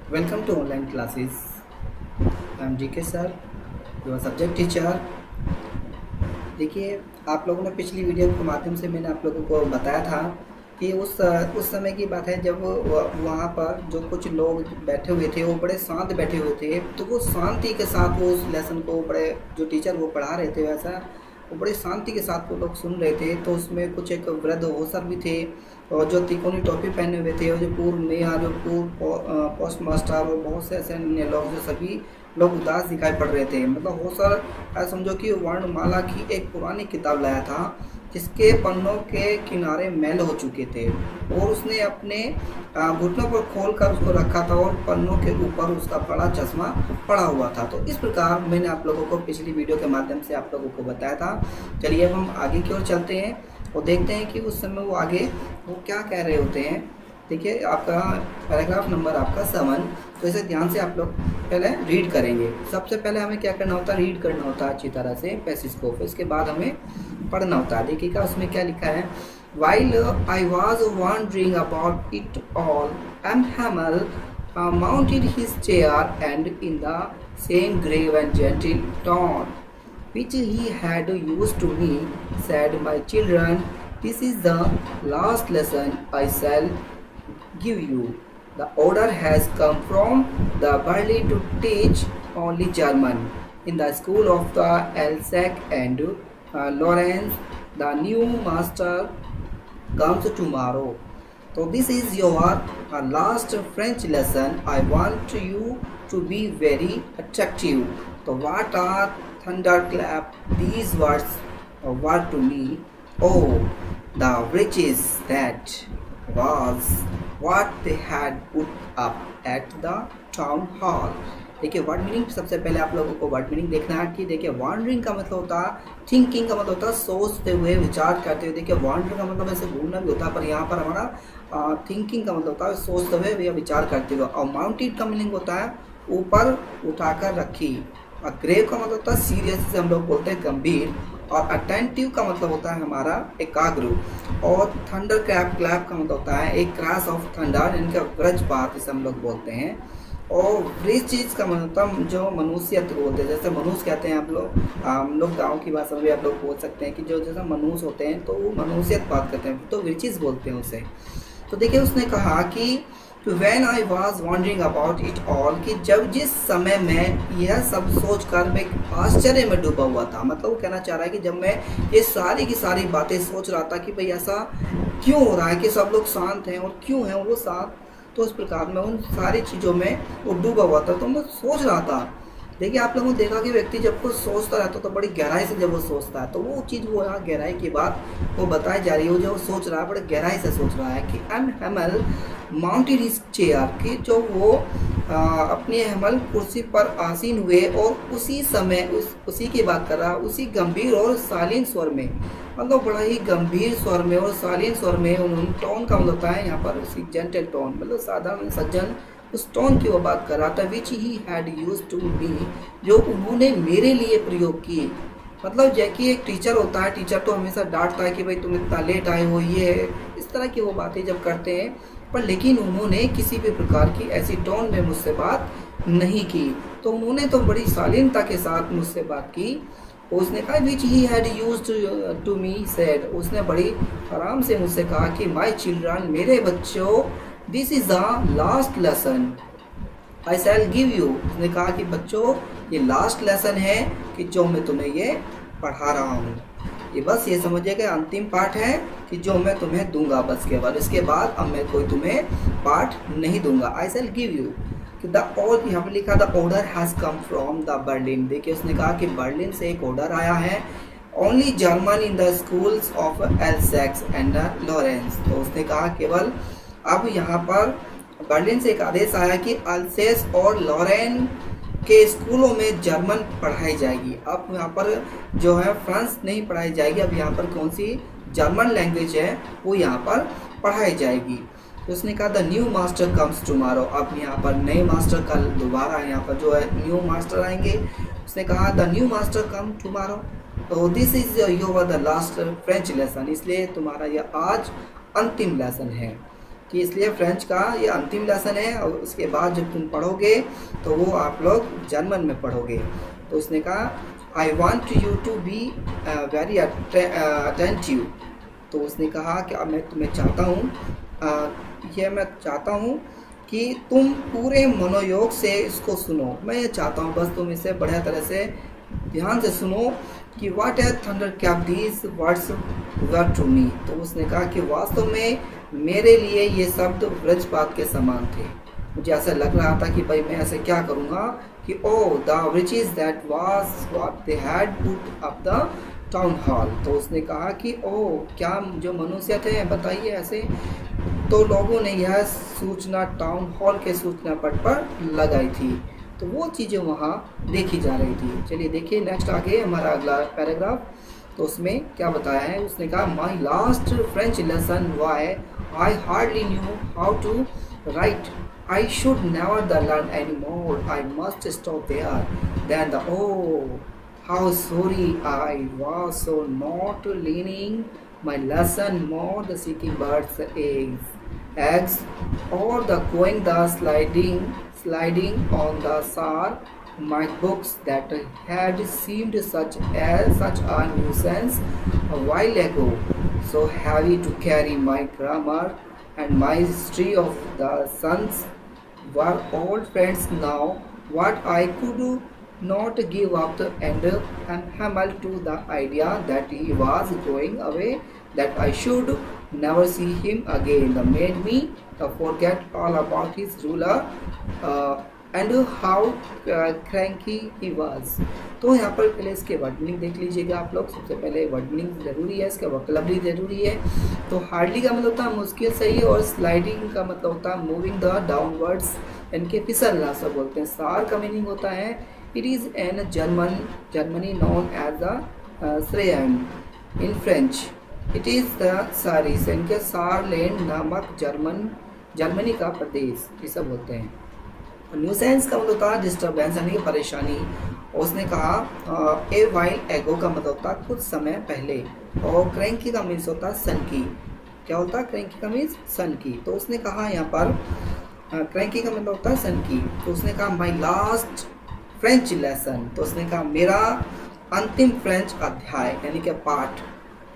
Welcome to online classes. I am GK sir, your subject teacher. देखिए, आप लोगों ने पिछली वीडियो के माध्यम से मैंने आप लोगों को बताया था कि उस समय की बात है जब वहाँ पर जो कुछ लोग बैठे हुए थे वो बड़े शांत बैठे हुए थे। तो वो शांति के साथ वो उस लेसन को बड़े जो टीचर वो पढ़ा रहे थे वैसा वो बड़ी शांति के साथ वो लोग सुन रहे थे। तो उसमें कुछ एक वृद्ध ऑफिसर भी थे और जो तिकोनी टोपी पहने हुए थे और जो पूर्व नेहा जो पूर्व पोस्ट मास्टर और बहुत से ऐसे अन्य लोग जो सभी लोग उदास दिखाई पड़ रहे थे। मतलब ऑफिसर समझो कि वर्णमाला की एक पुरानी किताब लाया था जिसके पन्नों के किनारे मैल हो चुके थे और उसने अपने घुटनों पर खोलकर उसको रखा था और पन्नों के ऊपर उसका बड़ा चश्मा पड़ा हुआ था। तो इस प्रकार मैंने आप लोगों को पिछली वीडियो के माध्यम से आप लोगों को बताया था। चलिए अब हम आगे की ओर चलते हैं और देखते हैं कि उस समय वो आगे वो क्या कह रहे होते हैं। देखिए आपका पैराग्राफ नंबर आपका 7। तो इसे ध्यान से आप लोग पहले रीड करेंगे। सबसे पहले हमें क्या करना होता है, रीड करना होता है अच्छी तरह से पैसेज को, फिर इसके बाद हमें पढ़ना होता है। देखिएगा उसमें क्या लिखा है। While I was wondering about it all, Hamel mounted his chair and in the same grave and gentle tone which he had used to me, said, "My children, this is the last lesson I shall give you. The order has come from the Berlin to teach only German in the school of the Alsace and Lawrence. The new master comes tomorrow. So this is your last French lesson. I want you to be very attractive. So what are thunderclap? These words were to me. Oh, the riches that was what they had put up at the town hall. देखिए word meaning सबसे पहले आप लोगों को word meaning देखना है कि देखिए वॉन्डरिंग का मतलब होता है थिंकिंग, का मतलब होता है सोचते हुए विचार करते हुए। देखिए वॉन्डरिंग का मतलब ऐसे घूमना भी होता है, पर यहाँ पर हमारा थिंकिंग का मतलब होता है सोचते हुए या विचार करते हुए। और माउंटेड का मीनिंग होता है ऊपर उठाकर रखी। और ग्रेव का मतलब होता है सीरियस, जिसे हम लोग बोलते हैं गंभीर। और अटेंटिव का मतलब होता है हमारा एकाग्र। और थंडर क्लैप का मतलब होता है एक क्रैश ऑफ थंडर, इनका वज्रपात जिसे हम लोग बोलते हैं। और ब्रिज चीज़ का मतलब जो मनुष्यत्व बोलते हैं, जैसे मनुष्य कहते हैं हम लोग गाँव की भाषा में भी आप लोग बोल सकते हैं कि जो जैसे मनुष्य होते हैं तो वो मनुष्यत्व बात करते हैं, तो रिचेस बोलते हैं उसे। तो देखिए उसने कहा कि when I was wondering about it all, कि जब जिस समय मैं यह सब सोच कर मैं आश्चर्य में डूबा हुआ था। मतलब वो कहना चाह रहा है कि जब मैं ये सारी की सारी बातें सोच रहा था कि भाई ऐसा क्यों हो रहा है कि सब लोग शांत हैं और क्यों हैं वो शांत, तो इस प्रकार मैं उन सारी चीज़ों में वो डूबा हुआ था। तो मैं सोच रहा था। देखिए आप लोगों ने देखा कि व्यक्ति जब कुछ सोचता रहता है तो बड़ी गहराई से जब वो सोचता है तो वो चीज़ वो यहाँ गहराई की बात वो बताई जा रही है। वो जो सोच रहा है बड़े गहराई से सोच रहा है कि हैमल माउंटेड हिज चेयर, कि जो वो अपनी हैमल कुर्सी पर आसीन हुए और उसी समय उसी की बात कर रहा है, उसी गंभीर और शालीन स्वर में। मतलब बड़ा ही गंभीर स्वर में और शालीन स्वर में उन्होंने टोन का मतलब होता है यहाँ पर उसी जेंटल टोन, मतलब साधारण सज्जन उस टोन की वो बात कर रहा था। Which he had use to me, जो उन्होंने मेरे लिए प्रयोग की। मतलब जैसे एक टीचर होता है, टीचर तो हमेशा डांटता है कि भाई तुम इतना लेट आए हो, ये है इस तरह की वो बातें जब करते हैं, पर लेकिन उन्होंने किसी भी प्रकार की ऐसी टोन में मुझसे बात नहीं की। तो उन्होंने तो बड़ी शालीनता के साथ मुझसे बात की। उसने कहा which he had use to me said, उसने बड़ी आराम से मुझसे कहा कि माई चिल्ड्रन, मेरे बच्चों, this is the last lesson I shell give you. उसने कहा कि बच्चों ये लास्ट लेसन है कि जो मैं तुम्हें ये पढ़ा रहा हूँ, ये बस ये समझिएगा अंतिम पाठ है कि जो मैं तुम्हें दूंगा बस केवल, इसके बाद अब मैं कोई तुम्हें पाठ नहीं दूंगा। आई शैल गिव यू कि द और यहाँ पर लिखा the order has come from the Berlin. देखिए उसने कहा कि बर्लिन से एक ऑर्डर आया है, only German in the schools of Alsace and Lorraine. तो उसने कहा केवल अब यहाँ पर बर्लिन से एक आदेश आया कि अल्सेस और लॉरेन के स्कूलों में जर्मन पढ़ाई जाएगी। अब यहाँ पर जो है फ्रांस नहीं पढ़ाई जाएगी, अब यहाँ पर कौन सी जर्मन लैंग्वेज है वो यहाँ पर पढ़ाई जाएगी। तो उसने कहा the new master comes tomorrow, अब यहाँ पर नए मास्टर कल दोबारा यहाँ पर जो है न्यू मास्टर आएंगे। उसने कहा the new master come tomorrow, तो this is your the last French lesson, इसलिए तुम्हारा यह आज अंतिम लेसन है। कि इसलिए फ्रेंच का ये अंतिम लेसन है और उसके बाद जब तुम पढ़ोगे तो वो आप लोग जर्मन में पढ़ोगे। तो उसने कहा I want you to be very attentive. तो उसने कहा कि अब मैं तुम्हें चाहता हूँ मैं चाहता हूँ कि तुम पूरे मनोयोग से इसको सुनो। मैं ये चाहता हूँ बस तुम इसे बढ़िया तरह से ध्यान से सुनो कि what has thunderclap these words were to me. तो उसने कहा कि वास्तव में मेरे लिए ये शब्द वज्रपात के समान थे। मुझे ऐसा लग रहा था कि भाई मैं ऐसे क्या करूँगा कि oh the riches that was what they had put up the town hall. तो उसने कहा कि ओ क्या जो मनुष्य थे बताइए ऐसे, तो लोगों ने यह सूचना टाउन हॉल के सूचना पट पर लगाई थी। तो वो चीज़ें वहाँ देखी जा रही थी। चलिए देखिए नेक्स्ट आगे हमारा अगला पैराग्राफ। तो उसमें क्या बताया है, उसने कहा my last French lesson why I hardly knew how to write I should never the learn any more I must stop there then the oh how sorry I was so not learning my lesson more the seeking birds eggs or the going the sliding on the shore my books that had seemed such a nuisance a while ago, so heavy to carry my grammar and my history of the sons were old friends now. What I could not give up and hammer to the idea that he was going away, that I should never see him again, that made me forget all about his ruler and how cranky he was. तो यहाँ पर पहले इसके word meaning देख लीजिएगा आप लोग। सबसे पहले वर्ड मीनिंग ज़रूरी है, इसका वोकैबुलरी ज़रूरी है। तो हार्डली का मतलब होता है मुश्किल सही, और स्लाइडिंग का मतलब होता है मूविंग द डाउनवर्ड्स, इनके फिसलना सब बोलते हैं। सार का मीनिंग होता है it is an Germany known as the Sreien in French. It is the सारिस, इनके सारलैंड नामक जर्मनी का प्रदेश, ये सब बोलते हैं। न्यूसेंस का मतलब होता है डिस्टर्बेंस यानी कि परेशानी। उसने कहा ए वाइल एगो का मतलब होता है कुछ समय पहले, और क्रैंकी का मीन्स होता है सन की। क्या होता है क्रैंकी का मीन्स सन की। तो उसने कहा यहाँ पर क्रैंकी का मतलब होता है सन की। तो उसने कहा माई लास्ट फ्रेंच लेसन, तो उसने कहा मेरा अंतिम फ्रेंच अध्याय यानी कि पाठ।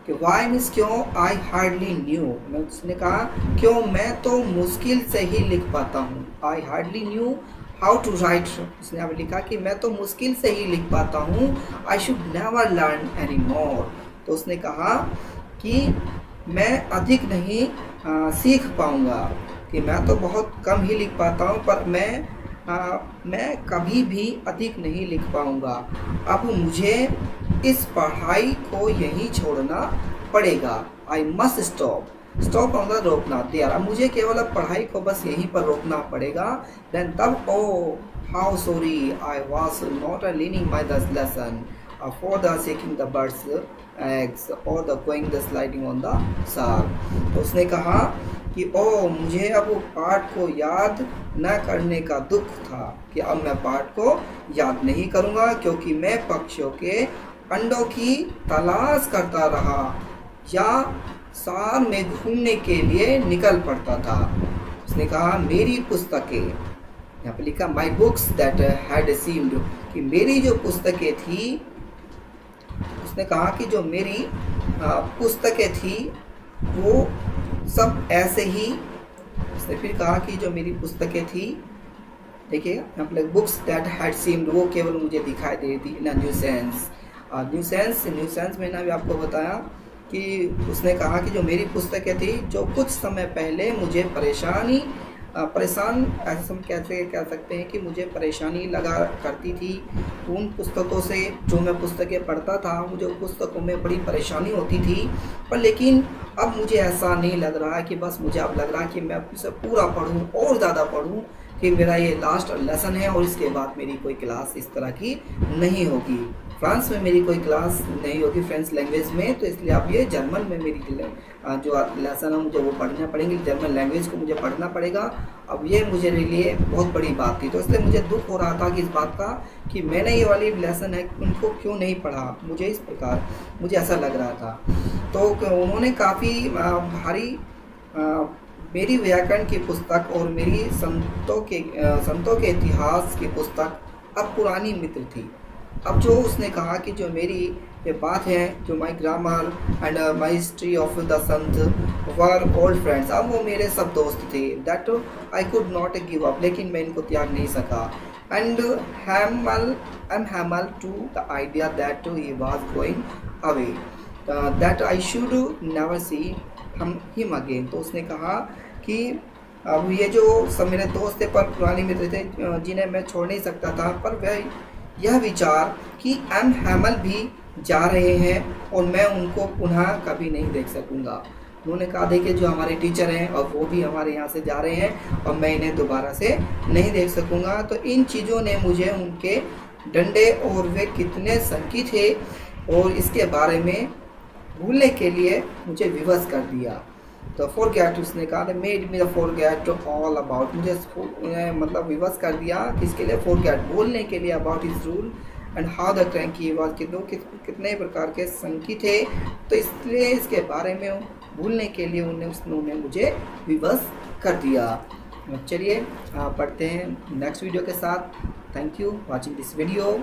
कि वाई मीन्स क्यों, आई हार्डली न्यू, मैं उसने कहा क्यों मैं तो मुश्किल से ही लिख पाता हूँ। I hardly knew how to write, उसने यहाँ पर लिखा कि मैं तो मुश्किल से ही लिख पाता हूँ। आई शुड नेवर लर्न एनी मोर, तो उसने कहा कि मैं अधिक नहीं सीख पाऊँगा, कि मैं तो बहुत कम ही लिख पाता हूँ, पर मैं कभी भी अधिक नहीं लिख पाऊँगा। अब मुझे इस पढ़ाई को यहीं छोड़ना पड़ेगा। आई मस्ट स्टॉप मतलब रोकना, देयर, अब मुझे केवल अब पढ़ाई को बस यहीं पर रोकना पड़ेगा। देन तब oh how sorry I was not learning my the lesson for the seeking the birds eggs और the going the sliding on the Saar. तो उसने कहा कि ओ मुझे अब पाठ को याद न करने का दुख था, कि अब मैं पाठ को याद नहीं करूँगा, क्योंकि मैं पक्षियों के अंडों की तलाश करता रहा या सार में घूमने के लिए निकल पड़ता था। उसने कहा मेरी पुस्तकें, यहाँ पे लिखा my books that had seemed, कि मेरी जो पुस्तकें थी, उसने कहा कि जो मेरी पुस्तकें थी वो सब ऐसे ही। उसने फिर कहा कि जो मेरी पुस्तकें थी, देखिए यहाँ पे बुक्स दैट हैड सीम्ड, वो केवल मुझे दिखाई दे रही थी इन न्यूसेंस मैंने भी आपको बताया कि उसने कहा कि जो मेरी पुस्तकें थी जो कुछ समय पहले मुझे परेशान ऐसे हम कैसे कह सकते हैं कि मुझे परेशानी लगा करती थी। उन पुस्तकों से जो मैं पुस्तकें पढ़ता था, मुझे उन पुस्तकों में बड़ी परेशानी होती थी, पर लेकिन अब मुझे ऐसा नहीं लग रहा है कि बस मुझे अब लग रहा है कि मैं इसे पूरा पढूं और ज़्यादा पढूं, कि मेरा ये लास्ट लेसन है और इसके बाद मेरी कोई क्लास इस तरह की नहीं होगी। फ्रांस में मेरी कोई क्लास नहीं होगी फ्रेंच लैंग्वेज में, तो इसलिए अब ये जर्मन में मेरी जो लेसन है मुझे वो पढ़ना पड़ेंगे, जर्मन लैंग्वेज को मुझे पढ़ना पड़ेगा। अब ये मुझे लिए बहुत बड़ी बात थी, तो इसलिए मुझे दुख हो रहा था कि इस बात का कि मैंने ये वाली लेसन है उनको क्यों नहीं पढ़ा, मुझे इस प्रकार मुझे ऐसा लग रहा था। तो उन्होंने काफ़ी भारी मेरी व्याकरण की पुस्तक और मेरी संतों के इतिहास की पुस्तक अब पुरानी मित्र थी। अब जो उसने कहा कि जो मेरी ये बात है, जो my grammar and my history of the saints were old friends, अब वो मेरे सब दोस्त थे। That I could not give up, लेकिन मैं इनको त्याग नहीं सका। And Hamel M Hamel to the idea that he was going away, that I should never see हम हिम अगेन। तो उसने कहा कि अब ये जो सब मेरे दोस्त थे पर पुराने मित्र थे जिन्हें मैं छोड़ नहीं सकता था, पर वह यह विचार कि एम हैमल भी जा रहे हैं और मैं उनको पुनः कभी नहीं देख सकूंगा। उन्होंने कहा देखिए जो हमारे टीचर हैं और वो भी हमारे यहाँ से जा रहे हैं और मैं इन्हें दोबारा से नहीं देख सकूंगा। तो इन चीज़ों ने मुझे उनके डंडे और वे कितने सनकी थे और इसके बारे में भूलने के लिए मुझे विवश कर दिया। तो फॉरगेट, उसने कहा made me the forget all about, मुझे मतलब विवश कर दिया किसके लिए, फॉरगेट, भूलने के लिए, about his rule and how the cranky was, कितने प्रकार के संकी थे। तो इसलिए इसके बारे में भूलने के लिए उन्होंने मुझे विवश कर दिया। चलिए पढ़ते हैं नेक्स्ट वीडियो के साथ। Thank you watching this video.